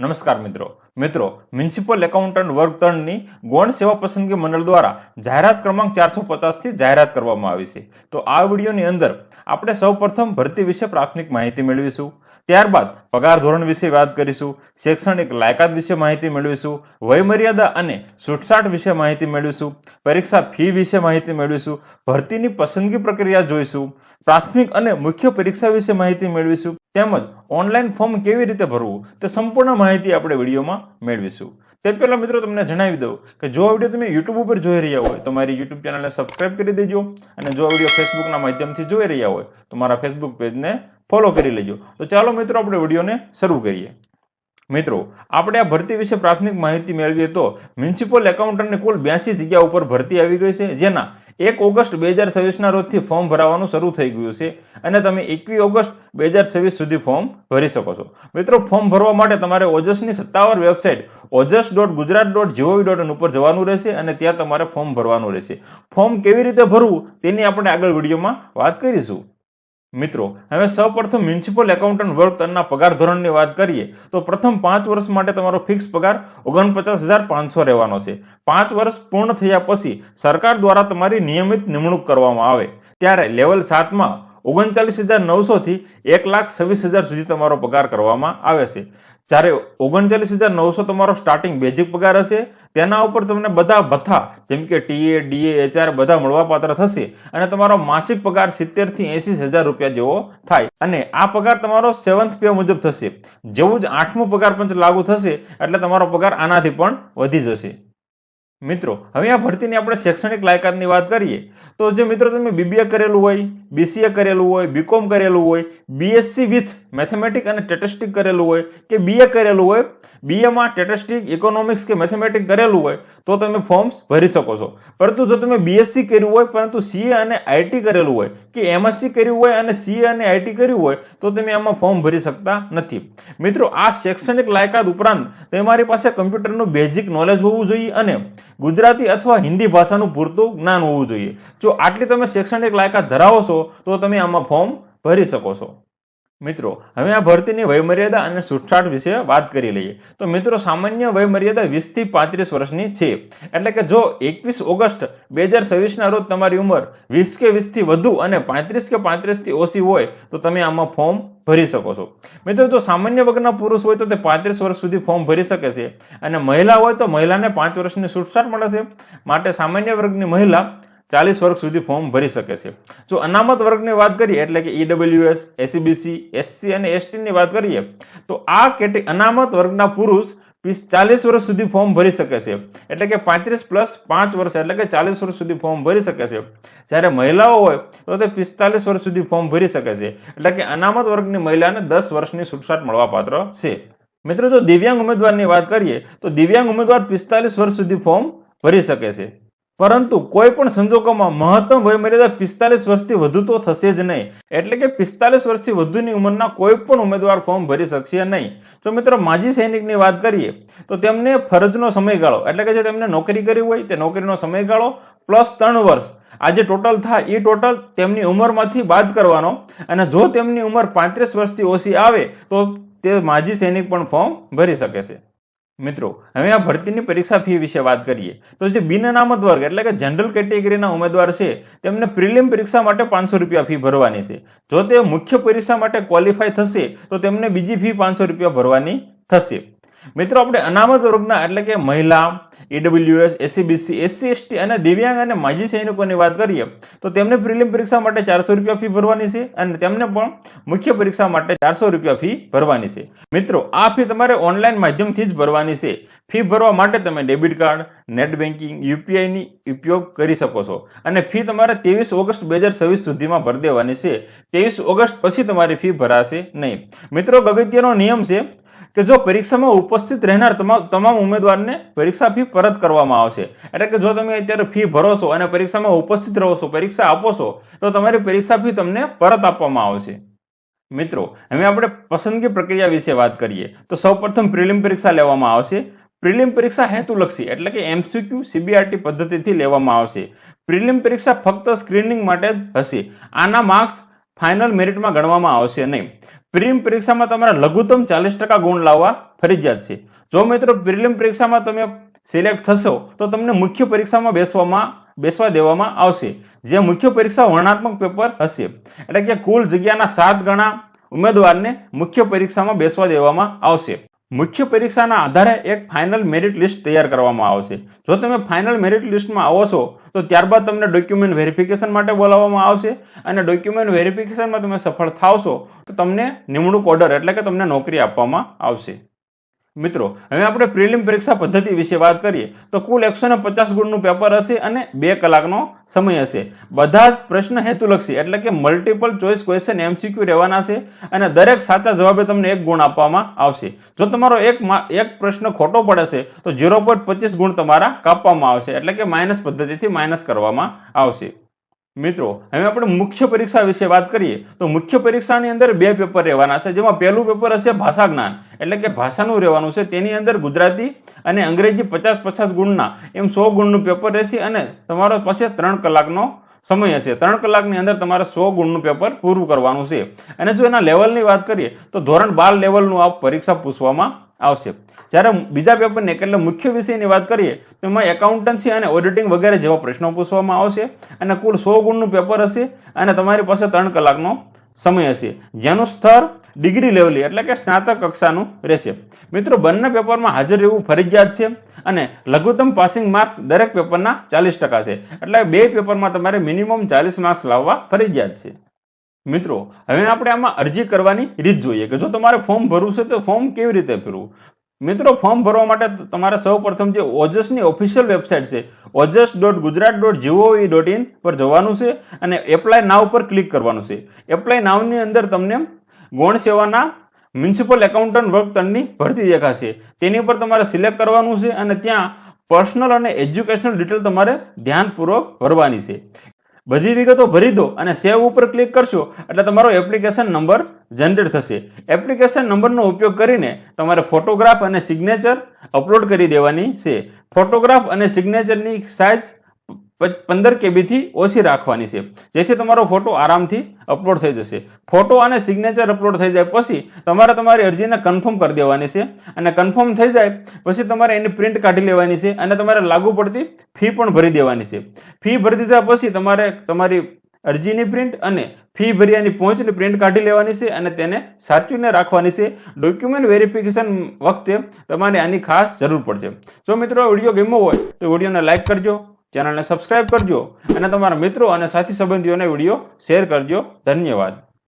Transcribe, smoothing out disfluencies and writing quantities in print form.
નમસ્કાર મિત્રો municipal accountant વર્ગ 3 ની ગૌણ સેવા પસંદગી મંડળ દ્વારા જાહેરાત ક્રમાંક 450 થી જાહેરાત કરવામાં આવી છે। તો આ વિડિયોની અંદર આપણે સૌપ્રથમ ભરતી વિશે પ્રાથમિક માહિતી મેળવીશું, ત્યારબાદ પગાર ધોરણ વિશે વાત કરીશું, શૈક્ષણિક લાયકાત વિશે માહિતી મેળવીશું, વયમર્યાદા અને છૂટછાટ વિશે માહિતી મેળવીશું, પરીક્ષા ફી વિશે માહિતી મેળવીશું, ભરતીની પસંદગી પ્રક્રિયા જોઈશું, પ્રાથમિક અને મુખ્ય પરીક્ષા વિશે માહિતી મેળવીશું, તેમજ ઓનલાઈન ફોર્મ કેવી રીતે ભરવું તે સંપૂર્ણ માહિતી આપણે વિડીયોમાં મેળવીશું। તે પહેલા મિત્રો તમને જણાવી દઉં કે જો આ વિડીયો તમે YouTube ઉપર જોઈ રહ્યા હોય તો મારી YouTube ચેનલને સબસ્ક્રાઇબ કરી દેજો, અને જો આ વિડીયો ફેસબુકના માધ્યમથી જોઈ રહ્યા હોય તો મારા ફેસબુક પેજને ફોલો કરી લેજો। તો ચાલો મિત્રો આપણે વિડીયોને શરૂ કરીએ। મિત્રો આપણે આ ભરતી વિશે પ્રાથમિક માહિતી મેળવીએ તો મ્યુનિસિપલ એકાઉન્ટન્ટની કુલ 82 જગ્યા ઉપર ભરતી આવી ગઈ છે, જેના 1 ઓગસ્ટ 2026 ના રોજથી ફોર્મ ભરવાનું શરૂ થઈ ગયું છે અને તમે 21 ઓગસ્ટ 2026 સુધી ફોર્મ ભરી શકો છો। મિત્રો ફોર્મ ભરવા માટે તમારે ઓજસની સત્તાવાર વેબસાઇટ ojas.gujarat.gov.in ઉપર જવાનું રહેશે અને ત્યાં તમારે ફોર્મ ભરવાનું રહેશે। ફોર્મ કેવી રીતે ભરવું તેની આપણે આગળ વિડીયોમાં વાત કરીશું। મિત્રો હવે સૌપ્રથમ મ્યુનિસિપલ એકાઉન્ટન્ટ વર્ગ 3 ના પગાર ધોરણની વાત કરીએ તો પ્રથમ 5 વર્ષ માટે તમારો ફિક્સ પગાર 49,500 રહેવાનો છે। 5 વર્ષ પૂર્ણ થયા પછી સરકાર દ્વારા તમારી નિયમિત નિમણૂક કરવામાં આવે ત્યારે લેવલ 7 માં 39,900 થી 1,26,000 સુધી તમારો પગાર કરવામાં આવે છે। જ્યારે 39,900 તમારો સ્ટાર્ટિંગ બેઝિક પગાર હશે, તેના ઉપર તમને બધા ભથ્થા જેમ કે ટીએ, ડીએ, એચઆર બધા મળવાપાત્ર થશે અને તમારો માસિક પગાર 70 થી 80,000 રૂપિયા જેવો થાય અને આ પગાર તમારો 7th પે મુજબ થશે। જેવું જ 8મો પગાર પંચ લાગુ થશે એટલે તમારો પગાર આનાથી પણ વધી જશે। મિત્રો હવે આ ભરતીની આપણે શૈક્ષણિક લાયકાતની વાત કરીએ તો જે મિત્રો તમે બીબીએ કરેલું હોય, બીસીએ કરેલું હોય, બીકોમ કરેલું હોય, બીએસસી વિથ મેથેમેટિક્સ અને સ્ટેટિસ્ટિક્સ કરેલું હોય કે બીએ કરેલું હોય, બીએમાં સ્ટેટિસ્ટિક્સ, ઇકોનોમિક્સ કે મેથેમેટિક્સ કરેલું હોય તો તમે ફોર્મ્સ ભરી શકો છો। પરંતુ જો તમે બીએસસી કર્યું હોય પરંતુ સીએ અને આઈટી કરેલું હોય કે એમએસસી કર્યું હોય અને સીએ અને આઈટી કર્યું હોય તો તમે આમાં ફોર્મ ભરી શકતા નથી। મિત્રો આ શૈક્ષણિક લાયકાત ઉપરાંત તમારી પાસે કમ્પ્યુટરનું બેઝિક નોલેજ હોવું જોઈએ અને ગુજરાતી અથવા હિન્દી ભાષાનું પૂરતું જ્ઞાન હોવું જોઈએ। જો આટલી તમે શૈક્ષણિક લાયકાત ધરાવો છો તો તમે આમાં ફોર્મ ભરી શકો છો। મિત્રો હવે આ ભરતીની વયમર્યાદા અને છૂટછાટ વિશે વાત કરી લઈએ તો મિત્રો સામાન્ય વયમર્યાદા 20 થી 35 વર્ષની છે, એટલે કે જો 21 ઓગસ્ટ 2026 ના રોજ તમારી ઉંમર 20 કે 20 થી વધુ અને 35 કે 35 થી ઓછી હોય તો તમે આમાં ફોર્મ ભરી શકો છો। મિત્રો જો સામાન્ય વર્ગના પુરુષ હોય તો તે 35 વર્ષ સુધી ફોર્મ ભરી શકે છે અને મહિલા હોય તો મહિલાને 5 વર્ષની છૂટછાટ મળે છે, માટે સામાન્ય વર્ગની મહિલા 40 વર્ષ સુધી ફોર્મ ભરી શકે છે। જો અનામત વર્ગની વાત કરીએ એટલે કે ઈડબ્લ્યુએસ, એસસીબીસી, એસસી અને એસટી ની વાત કરીએ તો આ અનામત વર્ગના પુરુષ 40 વર્ષ સુધી ફોર્મ ભરી શકે છે, એટલે કે 35 + 5 વર્ષ એટલે કે 40 વર્ષ સુધી ફોર્મ ભરી શકે છે। જ્યારે મહિલાઓ હોય તો તે 45 વર્ષ સુધી ફોર્મ ભરી શકે છે, એટલે કે અનામત વર્ગની મહિલાને 10 વર્ષની છૂટછાટ મળવાપાત્ર છે। મિત્રો જો દિવ્યાંગ ઉમેદવારની વાત કરીએ તો દિવ્યાંગ ઉમેદવાર 45 વર્ષ સુધી ફોર્મ ભરી શકે છે, પરંતુ કોઈ પણ સંજોગોમાં મહત્તમ વયમર્યાદા 45 વર્ષથી વધુ તો થશે જ નહીં, એટલે કે 45 વર્ષથી વધુની ઉંમરના કોઈ પણ ઉમેદવાર ફોર્મ ભરી શકશે નહીં। તો મિત્રો માજી સૈનિકની વાત કરીએ તો તેમને ફરજનો સમયગાળો એટલે કે જે તેમને નોકરી કરી હોય તે નોકરીનો સમયગાળો પ્લસ 3 વર્ષ આ જે ટોટલ થાય એ ટોટલ તેમની ઉંમરમાંથી બાદ કરવાનો, અને જો તેમની ઉંમર 35 વર્ષથી ઓછી આવે તો તે માજી સૈનિક પણ ફોર્મ ભરી શકે છે। મિત્રો હવે આ ભરતીની પરીક્ષા ફી વિશે વાત કરીએ તો જે બિન અનામત વર્ગ એટલે કે જનરલ કેટેગરીના ઉમેદવાર છે તેમને પ્રિલિમ પરીક્ષા માટે 500 રૂપિયા ફી ભરવાની છે। જો તે મુખ્ય પરીક્ષા માટે ક્વોલિફાય થશે તો તેમને બીજી ફી 500 રૂપિયા ભરવાની થશે। મિત્રો આપણે અનામત વર્ગના એટલે કે મહિલા, ઈડબ્લ્યુએસ, એસસીબીસી, એસસી, એસટી અને દિવ્યાંગ અને માજી સૈનિકોની વાત કરીએ તો તેમને પ્રિલિમ પરીક્ષા માટે 400 રૂપિયા ફી ભરવાની છે અને તેમને પણ મુખ્ય પરીક્ષા માટે 400 રૂપિયા ફી ભરવાની છે। મિત્રો આ ફી તમારે ઓનલાઈન માધ્યમથી જ ભરવાની છે। ફી ભરવા માટે તમે debit card, net banking, UPI ની ઉપયોગ કરી શકો છો અને ફી તમારે 23 ઓગસ્ટ 2026 સુધીમાં ભરી દેવાની છે। 23 ઓગસ્ટ પછી તમારી ફી ભરાશે નહીં। મિત્રો અગત્યનો નિયમ છે કે જો પરીક્ષામાં ઉપસ્થિત રહેનાર તમામ ઉમેદવારને પરીક્ષા ફી પરત કરવામાં આવશે, એટલે કે જો તમે અત્યારે ફી ભરો છો અને પરીક્ષામાં ઉપસ્થિત રહો છો, પરીક્ષા આપો છો તો તમારી પરીક્ષા ફી તમને પરત આપવામાં આવશે। મિત્રો હવે આપણે પસંદગી પ્રક્રિયા વિશે વાત કરીએ તો સૌપ્રથમ પ્રિલિમ પરીક્ષા લેવામાં આવશે। પ્રિલિમ પરીક્ષા હેતુલક્ષી એટલે કે એમસીક્યુ સીબીઆરટી પદ્ધતિથી લેવામાં આવશે। પ્રિલિમ પરીક્ષા ફક્ત સ્ક્રીનિંગ માટે જ હશે, આના માર્ક્સ ફાઇનલ મેરિટમાં ગણવામાં આવશે નહીં। પ્રિલિમ પરીક્ષામાં તમારે લઘુત્તમ 40% ગુણ લાવવા ફરજિયાત છે। જો મિત્રો પ્રિલિમ પરીક્ષામાં તમે સિલેક્ટ થશો તો તમને મુખ્ય પરીક્ષામાં બેસવા દેવામાં આવશે, જે મુખ્ય પરીક્ષા વર્ણનાત્મક પેપર હશે, એટલે કે કુલ જગ્યાના 7 ગણા ઉમેદવારને મુખ્ય પરીક્ષામાં બેસવા દેવામાં આવશે। મુખ્ય પરીક્ષાના આધારે એક ફાઇનલ મેરિટ લિસ્ટ તૈયાર કરવામાં આવશે। જો તમે ફાઇનલ મેરિટ લિસ્ટમાં આવો છો તો ત્યારબાદ તમને ડોક્યુમેન્ટ વેરિફિકેશન માટે બોલાવવામાં આવશે અને ડોક્યુમેન્ટ વેરિફિકેશનમાં તમે સફળ થાવશો તો તમને નિમણૂક ઓર્ડર એટલે કે તમને નોકરી આપવામાં આવશે। મિત્રો હવે આપણે પ્રિલિમ પરીક્ષા પદ્ધતિ વિશે વાત કરીએ તો કુલ 150 ગુણનું પેપર હશે અને 2 કલાકનો સમય હશે। બધા જ પ્રશ્ન હેતુલક્ષી એટલે કે મલ્ટિપલ ચોઇસ ક્વેશ્ચન MCQ રહેવાના છે અને દરેક સાચા જવાબે તમને 1 ગુણ આપવામાં આવશે। જો તમારો એક પ્રશ્ન ખોટો પડે છે તો 0.25 ગુણ તમારા કાપવામાં આવશે, એટલે કે માઇનસ પદ્ધતિથી માઇનસ કરવામાં આવશે। મિત્રો હવે આપણે મુખ્ય પરીક્ષા વિશે વાત કરીએ તો મુખ્ય પરીક્ષાની અંદર 2 પેપર રહેવાના છે, જેમાં પહેલું પેપર હશે ભાષા જ્ઞાન એટલે કે ભાષાનું રહેવાનું છે। તેની અંદર ગુજરાતી અને અંગ્રેજી 50-50 ગુણના એમ 100 ગુણનું પેપર રહેશે અને તમારો પાસે 3 કલાકનો સમય હશે। 3 કલાકની અંદર તમારે 100 ગુણનું પેપર પૂરું કરવાનું છે। અને જો એના લેવલની વાત કરીએ તો ધોરણ 12 લેવલનું આ પરીક્ષા પૂછવામાં આવશે। જ્યારે બીજા પેપરની એટલે મુખ્ય વિષયની વાત કરીએ તો એમાં એકાઉન્ટન્સી અને ઓડિટિંગ વગેરે જેવા પ્રશ્નો પૂછવામાં આવશે અને કુલ 100 ગુણનું પેપર હશે અને તમારી પાસે 3 કલાકનો સમય હશે, જેનું સ્તર ડિગ્રી લેવલ એટલે કે સ્નાતક કક્ષાનું રહેશે। મિત્રો બંને પેપરમાં હાજર રહેવું ફરજિયાત છે અને લઘુત્તમ પાસિંગ માર્ક દરેક પેપરના 40% છે, એટલે 2 પેપરમાં તમારે મિનિમમ 40 માર્ક્સ લાવવા ફરજિયાત છે। મિત્રો હવે આપણે આમાં અરજી કરવાની રીત જોઈએ કે જો તમારે ફોર્મ ભરવું છે તો ફોર્મ કેવી રીતે ભરવું। મિત્રો ફોર્મ ભરવા માટે તમારે સૌપ્રથમ જે ઓજસની ઓફિશિયલ વેબસાઇટ છે ojas.gujarat.gov.in પર જવાનું છે અને એપ્લાય નાવ પર ક્લિક કરવાનું છે। એપ્લાય નાવની અંદર તમને ગૌણ સેવાના મ્યુનિસિપલ એકાઉન્ટન્ટ વર્ગ 3ની ભરતી દેખાશે, તેની પર તમારે સિલેક્ટ કરવાનું છે અને ત્યાં પર્સનલ અને એજ્યુકેશનલ ડિટેલ તમારે ધ્યાનપૂર્વક ભરવાની છે। બધી વિગતો ભરી દો અને સેવ ઉપર ક્લિક કરશો એટલે તમારો એપ્લિકેશન નંબર જનરેટ થશે। એપ્લિકેશન નંબરનો ઉપયોગ કરીને તમારે ફોટોગ્રાફ અને સિગ્નેચર અપલોડ કરી દેવાની છે। ફોટોગ્રાફ અને સિગ્નેચરની સાઇઝ 15 KB થી ઓછી રાખવાની છે, જેથી તમારો ફોટો આરામથી અપલોડ થઈ જશે। ફોટો અને સિગ્નેચર અપલોડ થઈ જાય પછી તમારે તમારી અરજીને કન્ફર્મ કરી દેવાની છે અને કન્ફર્મ થઈ જાય પછી તમારે એની પ્રિન્ટ કાઢી લેવાની છે અને તમારે લાગુ પડતી ફી પણ ભરી દેવાની છે। ફી ભરી દીધા પછી તમારે તમારી અરજીની પ્રિન્ટ અને ફી ભર્યાની પહોંચની પ્રિન્ટ કાઢી લેવાની છે અને તેને સાચવીને રાખવાની છે। ડોક્યુમેન્ટ વેરિફિકેશન વખતે તમારે આની ખાસ જરૂર પડશે। જો મિત્રો આ વિડીયો ગમ્યો હોય તો વિડીયોને લાઇક કરજો, ચેનલને સબસ્ક્રાઇબ કરજો અને તમારા મિત્રો અને સાથી સંબંધીઓને વિડીયો શેર કરજો। ધન્યવાદ।